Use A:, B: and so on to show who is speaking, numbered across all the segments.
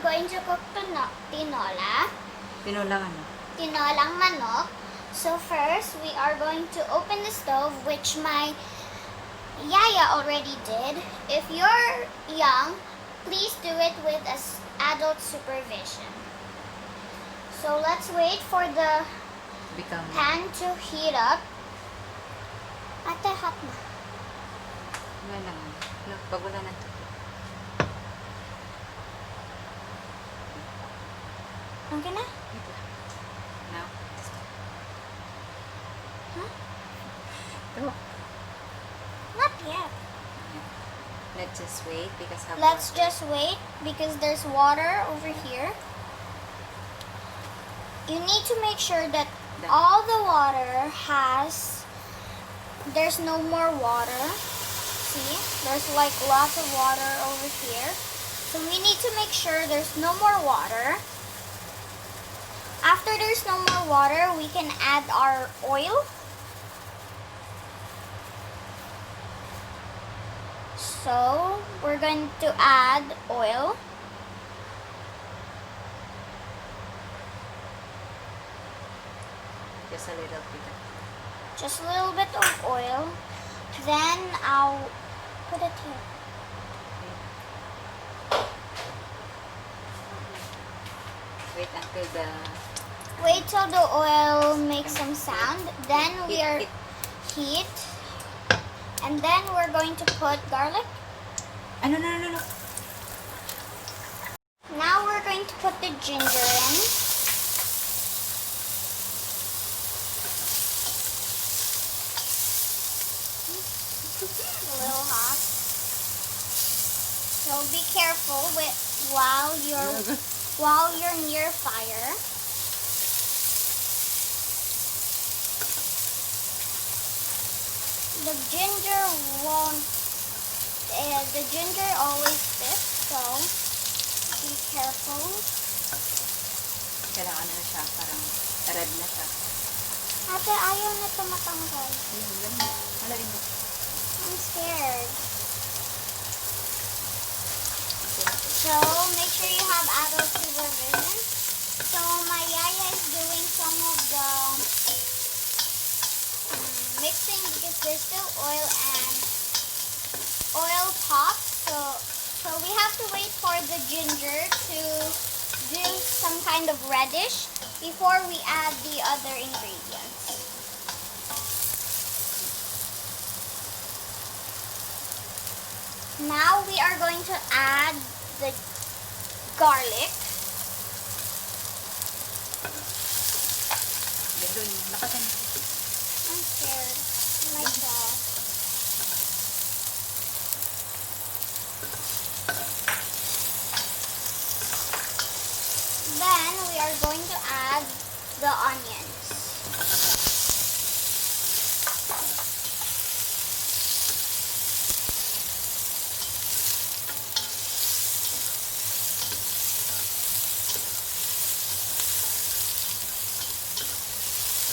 A: going to cook tinola.
B: Tinolang ano?
A: Tinolang manok. So first, we are going to open the stove, which my yaya already did. If you're young, please do it with adult supervision. So let's wait for the pan to heat up. Ate, hot na.
B: Wala lang. Look, pag wala na.
A: Okay na?
B: Now.
A: Huh?
B: Oh.
A: Not yet.
B: Let's just wait because
A: Let's just wait because there's water over here. You need to make sure that all the water there's no more water. See, there's like lots of water over here. So we need to make sure there's no more water. After there's no more water, we can add our oil. So we're going to add oil.
B: just a little bit.
A: Just a little bit of oil. Then I'll put it here.
B: Wait until
A: Wait till the oil makes some sound. Then we are heat. And then we're going to put garlic.
B: No.
A: Now we're going to put the ginger in. A little hot. So be careful while you're near fire. The ginger always sticks, so be careful.
B: Kailangan na siya, parang red na siya.
A: Ate, ayaw na ito matanggal.
B: Malawin mo.
A: I'm scared. So, make sure you have adult supervision. So, my yaya is doing some of the mixing because there's still oil and oil pops. So we have to wait for the ginger to do some kind of reddish before we add the other ingredients. Now we are going to add the garlic. I'm scared myself. Then we are going to add the onions.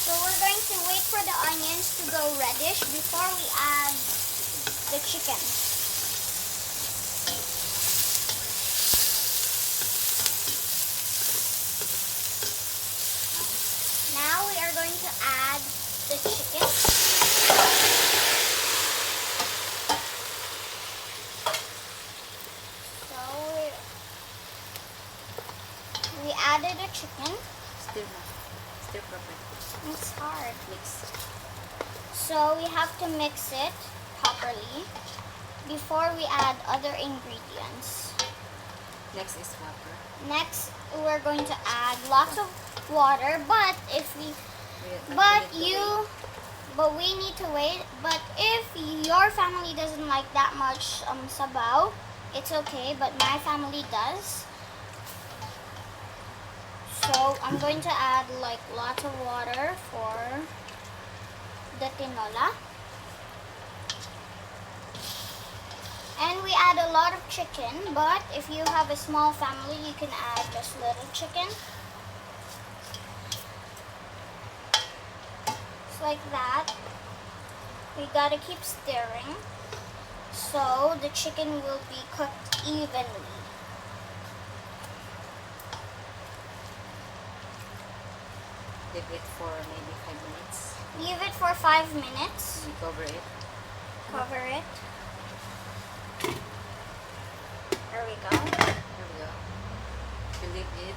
A: So we're going to wait for the onions to go reddish before we add the chicken. Now we are going to add the chicken. So we added the chicken.
B: Stir properly.
A: It's hard.
B: Mix.
A: So we have to mix it properly before we add other ingredients.
B: Next is water.
A: Next, we're going to add lots of water, but we need to wait. But if your family doesn't like that much sabaw, it's okay, but my family does. So I'm going to add like lots of water for the tinola. And we add a lot of chicken, but if you have a small family, you can add just little chicken. Just like that. We gotta keep stirring so the chicken will be cooked evenly.
B: Leave it for maybe 5 minutes.
A: Leave it for 5 minutes.
B: You cover it.
A: Cover it. There we go.
B: Here we go. You leave it.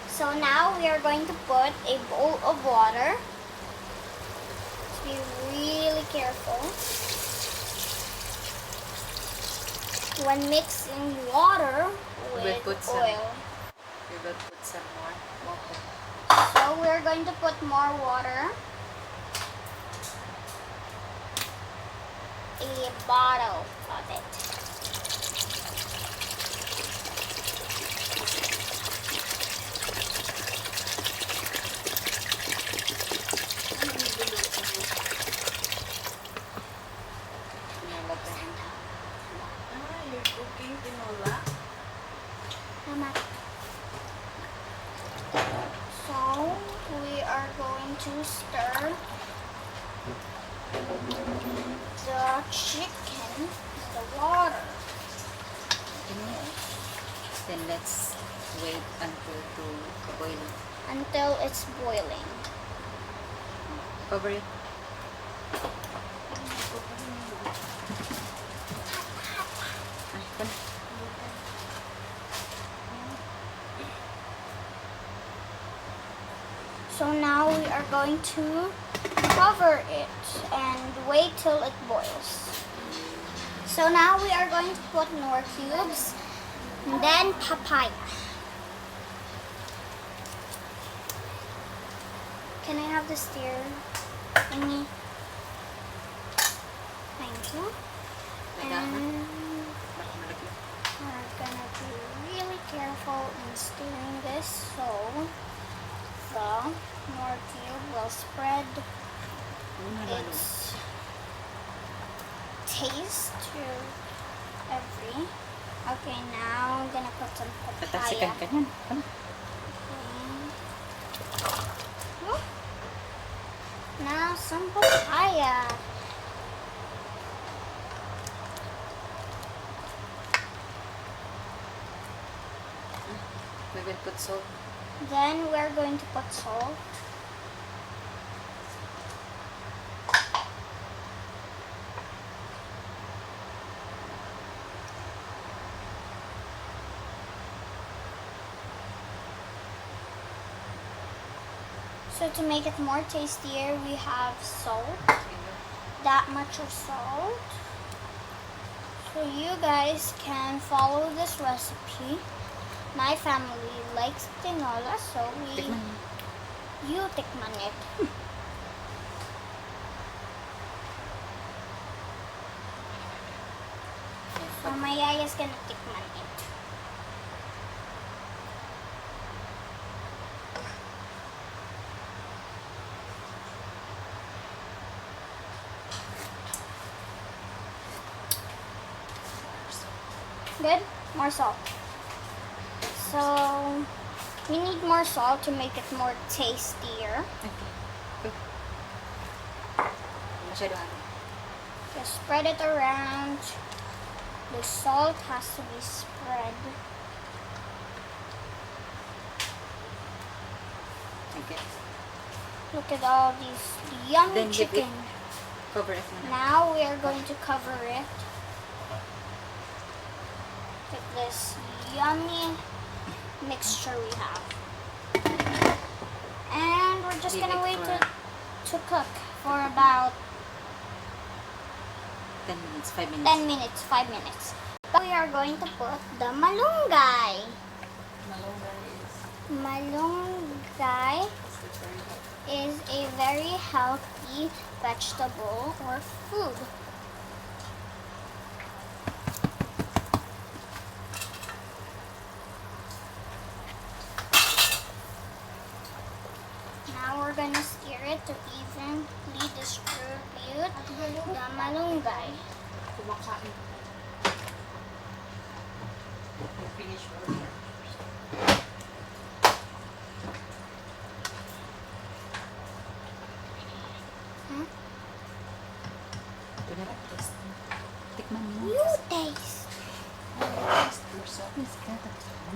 A: So now we are going to put a bowl of water. Just be really careful. When mixing water with
B: put some-
A: oil.
B: We will put some more water.
A: So we're going to put more water. A bottle of it.
C: You're cooking tinola?
A: Tama. So we are going to stir the chicken in the water.
B: Then let's wait until to boil.
A: Until it's boiling.
B: Cover it. Ay, ito na.
A: So now we are going to cover it and wait till it boils. So now we are going to put more cubes and then papaya. Can I have the stir thingy? Thank you. And we're gonna be really careful in stirring this so the more cube will spread its taste to every. Okay, now I'm gonna put some
B: Patasikan
A: papaya.
B: ka niyan. Ano?
A: Okay. Now some papaya.
B: We will put salt.
A: Then we're going to put salt. So to make it more tastier, we have salt. That much of salt. So you guys can follow this recipe. My family likes tinola, so
B: Tikman mo.
A: you tikman it. So my yaya's gonna tikman it. Good? More salt. So we need more salt to make it more tastier.
B: Okay. Good. Masyado ano.
A: Just spread it around. The salt has to be spread.
B: Okay.
A: Look at all these yummy
B: Then give it-
A: chicken.
B: Cover it muna.
A: Now we are going to cover it with this yummy mixture we have. And we're just
B: Leave
A: gonna
B: it
A: wait
B: for-
A: to cook for about
B: 10 minutes, 5 minutes.
A: 10 minutes, 5 minutes. But we are going to put the malunggay. Malunggay is a very healthy vegetable or food. we're gonna stir it to evenly distribute the malunggay.
C: Kumakain. Finish mo.
A: Hmm?
B: Ito na lang, test. Tikman mo.
A: You taste.
B: Test yourself. Yes, kata.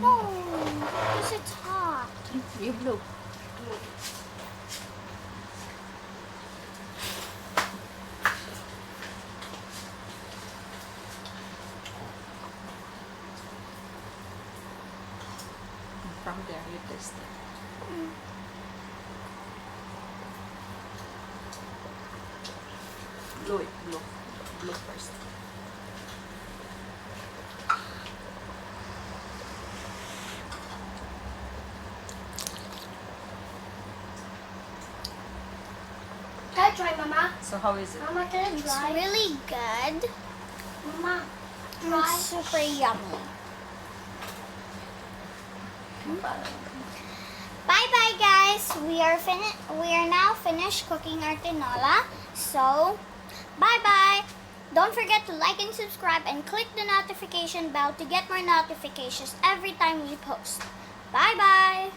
A: No, because it's hot.
B: You blow. From there, you taste it. Blow it, blow. Blow first.
D: Can I try, Mama?
B: So how is it?
D: Mama, can I
A: It's
D: try?
A: really good.
D: Mama,
A: It's super yummy. Bye bye guys. We are now finished cooking our tinola. So, bye bye. Don't forget to like and subscribe and click the notification bell to get more notifications every time we post. Bye bye.